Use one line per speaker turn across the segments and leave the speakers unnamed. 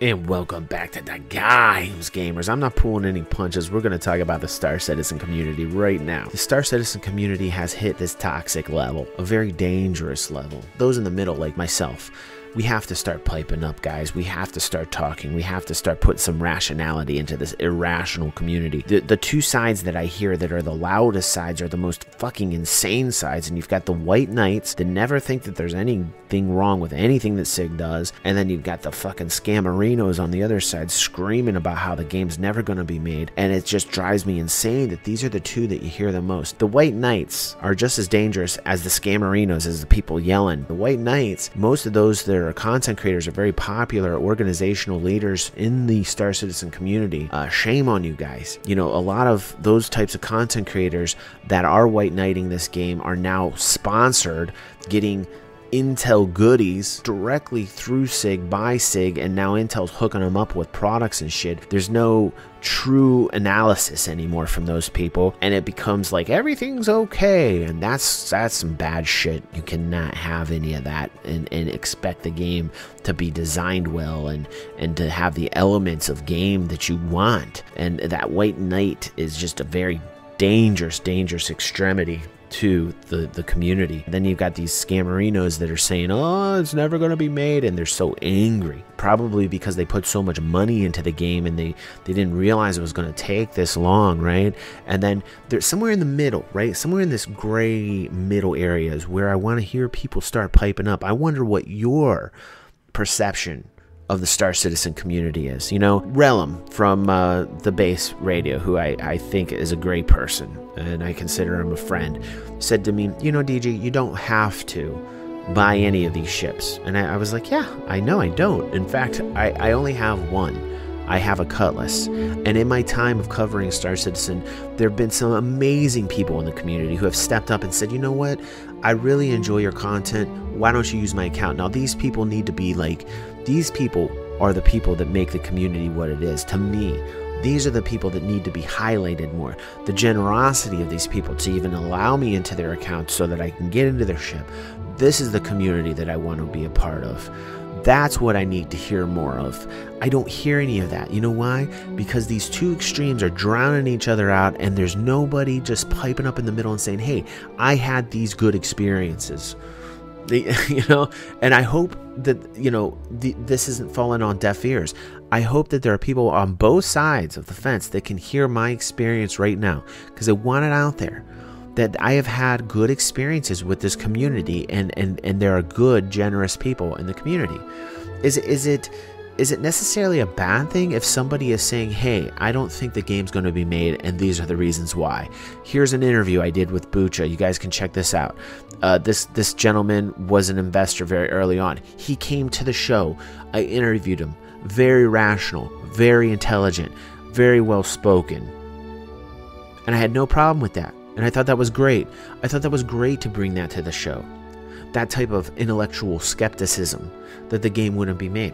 And welcome back to the Games Gamers. I'm not pulling any punches. We're going to talk about the Star Citizen community right now. The Star Citizen community has hit this toxic level, a very dangerous level. Those in the middle, like myself, we have to start piping up, guys. We have to start talking. We have to start putting some rationality into this irrational community. The two sides that I hear that are the loudest sides are the most fucking insane sides. And you've got the white knights that never think that there's anything wrong with anything that SIG does. And then you've got the fucking scamerinos on the other side screaming about how the game's never going to be made. And it just drives me insane that these are the two that you hear the most. The white knights are just as dangerous as the scamerinos, as the people yelling. The white knights, most of those that are content creators, are very popular organizational leaders in the Star Citizen community. Shame on you guys. You know, a lot of those types of content creators that are white knighting this game are now sponsored, getting Intel goodies directly through SIG, by SIG, and now Intel's hooking them up with products and shit. There's no true analysis anymore from those people, and it becomes like everything's okay, and that's some bad shit. You cannot have any of that and expect the game to be designed well and to have the elements of game that you want. And that white knight is just a very dangerous extremity to the community. Then you've got these scamerinos that are saying, oh, it's never going to be made, and they're so angry, probably because they put so much money into the game and they didn't realize it was going to take this long, right? And then there's somewhere in the middle, right? Somewhere in this gray middle areas where I want to hear people start piping up. I wonder what your perception of the Star Citizen community is. You know, Relum from the Base Radio, who I think is a great person, and I consider him a friend, said to me, you know, DG, you don't have to buy any of these ships. And I was like, yeah, I know I don't. In fact, I only have one. I have a Cutlass. And in my time of covering Star Citizen, there have been some amazing people in the community who have stepped up and said, you know what, I really enjoy your content. Why don't you use my account? Now, these people need to be like, these people are the people that make the community what it is. To me, these are the people that need to be highlighted more. The generosity of these people to even allow me into their account so that I can get into their ship. This is the community that I want to be a part of. That's what I need to hear more of. I don't hear any of that. You know why? Because these two extremes are drowning each other out, and there's nobody just piping up in the middle and saying, hey, I had these good experiences. You know, and I hope that, you know, this isn't falling on deaf ears. I hope that there are people on both sides of the fence that can hear my experience right now, because I want it out there that I have had good experiences with this community, and there are good, generous people in the community. Is it necessarily a bad thing if somebody is saying, hey, I don't think the game's going to be made, and these are the reasons why? Here's an interview I did with Bucho. You guys can check this out. This gentleman was an investor very early on. He came to the show. I interviewed him. Very rational, very intelligent, very well spoken. And I had no problem with that. And I thought that was great. I thought that was great to bring that to the show. That type of intellectual skepticism that the game wouldn't be made.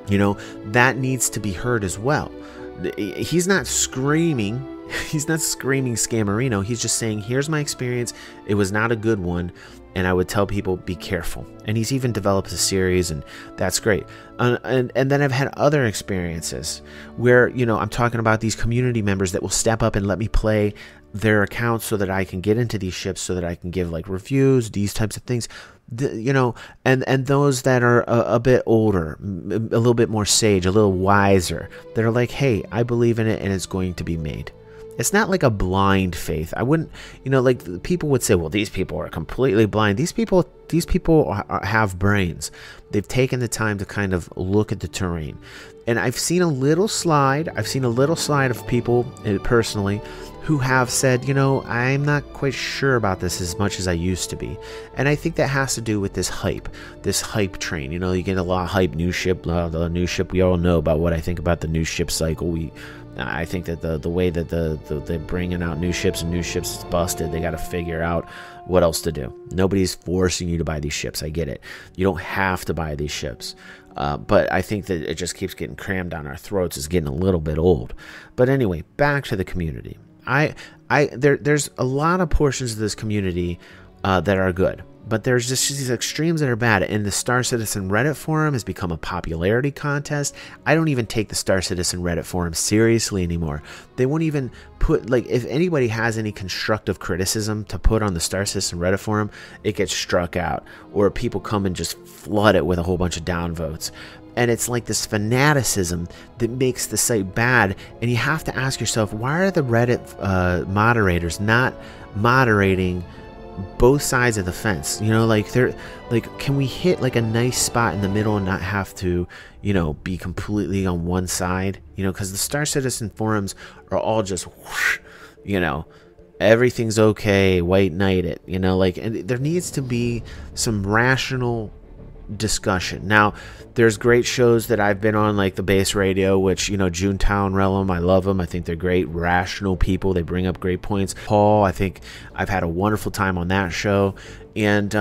You know, that needs to be heard as well. He's not screaming. He's not screaming Scamarino. He's just saying, here's my experience. It was not a good one. And I would tell people, be careful. And he's even developed a series, and that's great. And then I've had other experiences where, you know, I'm talking about these community members that will step up and let me play their accounts so that I can get into these ships, so that I can give like reviews, these types of things. You know, and those that are a bit older, a little bit more sage, a little wiser, that are like, hey, I believe in it and it's going to be made. It's not like a blind faith. I wouldn't, you know, like people would say, well, these people are completely blind. These people have brains. They've taken the time to kind of look at the terrain. And I've seen a little slide. I've seen a little slide of people personally who have said, you know, I'm not quite sure about this as much as I used to be. And I think that has to do with this hype train. You know, you get a lot of hype, new ship, the new ship. We all know about what I think about the new ship cycle. I think that the way that they're bringing out new ships is busted. They got to figure out what else to do. Nobody's forcing you to buy these ships. I get it. You don't have to buy these ships. But I think that it just keeps getting crammed down our throats. It's getting a little bit old. But anyway, back to the community. There's a lot of portions of this community that are good. But there's just these extremes that are bad. And the Star Citizen Reddit forum has become a popularity contest. I don't even take the Star Citizen Reddit forum seriously anymore. They won't even put, like, if anybody has any constructive criticism to put on the Star Citizen Reddit forum, it gets struck out. Or people come and just flood it with a whole bunch of downvotes. And it's like this fanaticism that makes the site bad. And you have to ask yourself, why are the Reddit moderators not moderating both sides of the fence? You know, like, they're like, can we hit like a nice spot in the middle and not have to, you know, be completely on one side? You know, because the Star Citizen forums are all just whoosh, you know, everything's okay, white knight it, you know, like, and there needs to be some rational discussion. Now, there's great shows that I've been on, like the Base Radio, which, you know, Junetown Realm, I love them. I think they're great, rational people. They bring up great points. Paul, I think I've had a wonderful time on that show. And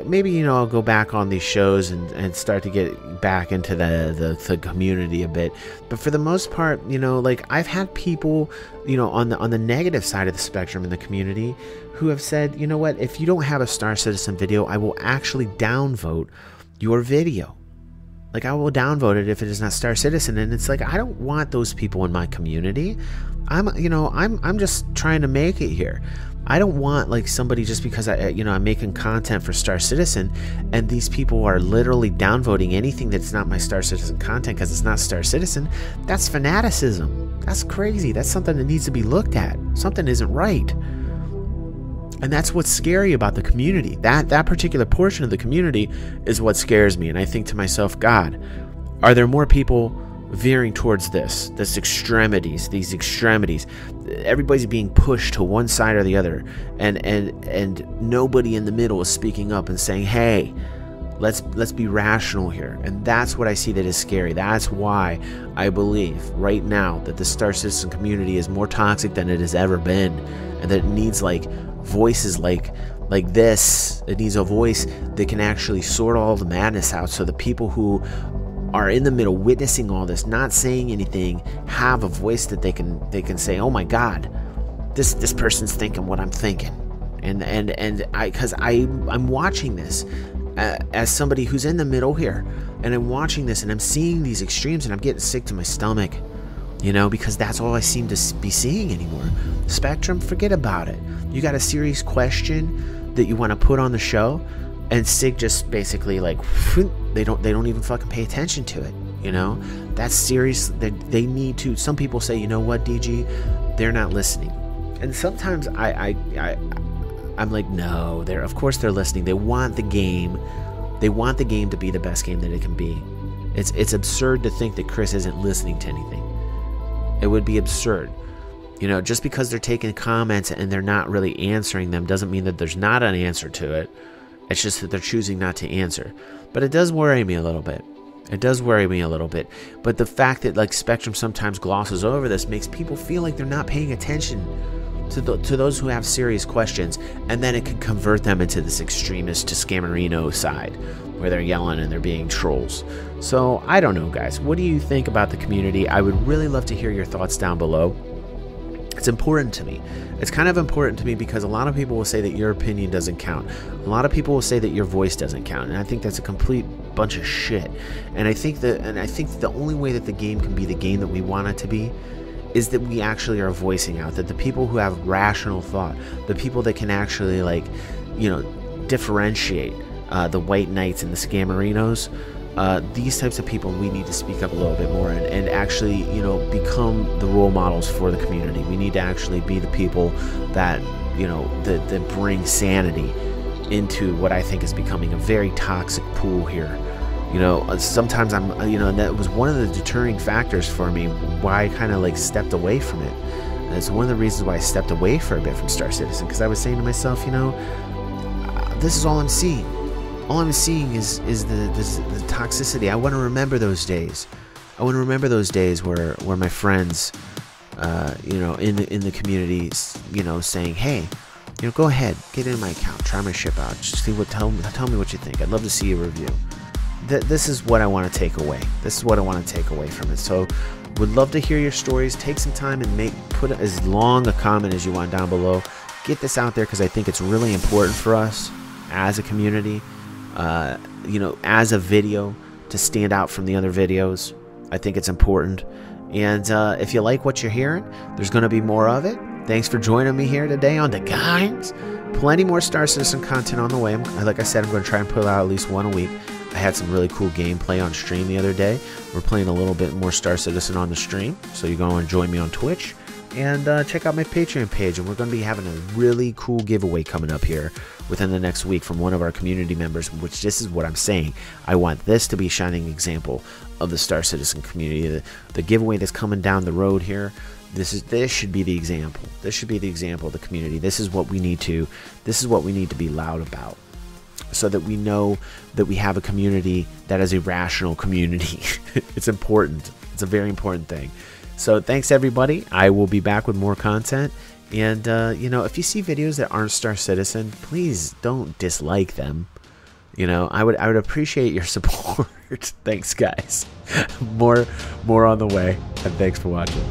maybe, you know, I'll go back on these shows and start to get back into the community a bit. But for the most part, you know, like, I've had people, you know, on the negative side of the spectrum in the community who have said, you know what, if you don't have a Star Citizen video, I will actually downvote your video. Like, I will downvote it if it is not Star Citizen. And it's like, I don't want those people in my community. I'm just trying to make it here. I don't want, like, somebody just because I'm making content for Star Citizen and these people are literally downvoting anything that's not my Star Citizen content because it's not Star Citizen. That's fanaticism. That's crazy. That's something that needs to be looked at. Something isn't right. And that's what's scary about the community. That particular portion of the community is what scares me. And I think to myself, God, are there more people veering towards these extremities? Everybody's being pushed to one side or the other, and nobody in the middle is speaking up and saying, hey, let's be rational here. And that's what I see that is scary. That's why I believe right now that the Star Citizen community is more toxic than it has ever been, and that it needs, like, voices like this. It needs a voice that can actually sort all the madness out, so the people who are in the middle witnessing all this, not saying anything, have a voice that they can say, oh my God, this person's thinking what I'm thinking. Because I'm watching this as somebody who's in the middle here, and I'm watching this and I'm seeing these extremes and I'm getting sick to my stomach, you know, because that's all I seem to be seeing anymore. Spectrum, forget about it. You got a serious question that you want to put on the show, and SIG just basically, like, they don't even fucking pay attention to it, you know? That's serious. They need to. Some people say, you know what, DG, they're not listening. And sometimes I'm like, no, of course they're listening. They want the game. They want the game to be the best game that it can be. It's absurd to think that Chris isn't listening to anything. It would be absurd. You know, just because they're taking comments and they're not really answering them doesn't mean that there's not an answer to it. It's just that they're choosing not to answer. But it does worry me a little bit. It does worry me a little bit. But the fact that, like, Spectrum sometimes glosses over this makes people feel like they're not paying attention to those who have serious questions, and then it can convert them into this extremist to Scammerino side, where they're yelling and they're being trolls. So I don't know, guys. What do you think about the community? I would really love to hear your thoughts down below. It's important to me. It's kind of important to me because a lot of people will say that your opinion doesn't count. A lot of people will say that your voice doesn't count, and I think that's a complete bunch of shit. And I think the only way that the game can be the game that we want it to be is that we actually are voicing out, that the people who have rational thought, the people that can actually, like, you know, differentiate the white knights and the Scammerinos, these types of people, we need to speak up a little bit more and actually, you know, become the role models for the community. We need to actually be the people that, you know, that bring sanity into what I think is becoming a very toxic pool here. You know, sometimes you know, and that was one of the deterring factors for me why I kind of, like, stepped away from it. And it's one of the reasons why I stepped away for a bit from Star Citizen, because I was saying to myself, you know, this is all I'm seeing. All I'm seeing is the toxicity. I want to remember those days. I want to remember those days where my friends, you know, in the community, you know, saying, hey, you know, go ahead, get in my account, try my ship out, just see tell me what you think. I'd love to see a review. This is what I want to take away. This is what I want to take away from it. So, would love to hear your stories. Take some time and put as long a comment as you want down below. Get this out there because I think it's really important for us. as a community, you know, as a video, to stand out from the other videos. I think it's important. And if you like what you're hearing, there's going to be more of it. Thanks for joining me here today on The Games. Plenty more Star Citizen content on the way. Like I said, I'm going to try and put out at least one a week. I had some really cool gameplay on stream the other day. We're playing a little bit more Star Citizen on the stream, so you're going to join me on Twitch. And check out my Patreon page, and we're going to be having a really cool giveaway coming up here within the next week from one of our community members, which this is what I'm saying. I want this to be a shining example of the Star Citizen community. The giveaway that's coming down the road here, this should be the example. This should be the example of the community. This is what we need to be loud about, so that we know that we have a community that is a rational community. It's important. It's a very important thing. So thanks everybody. I will be back with more content. And you know, if you see videos that aren't Star Citizen, please don't dislike them. You know, I would appreciate your support. Thanks guys. More on the way. And thanks for watching.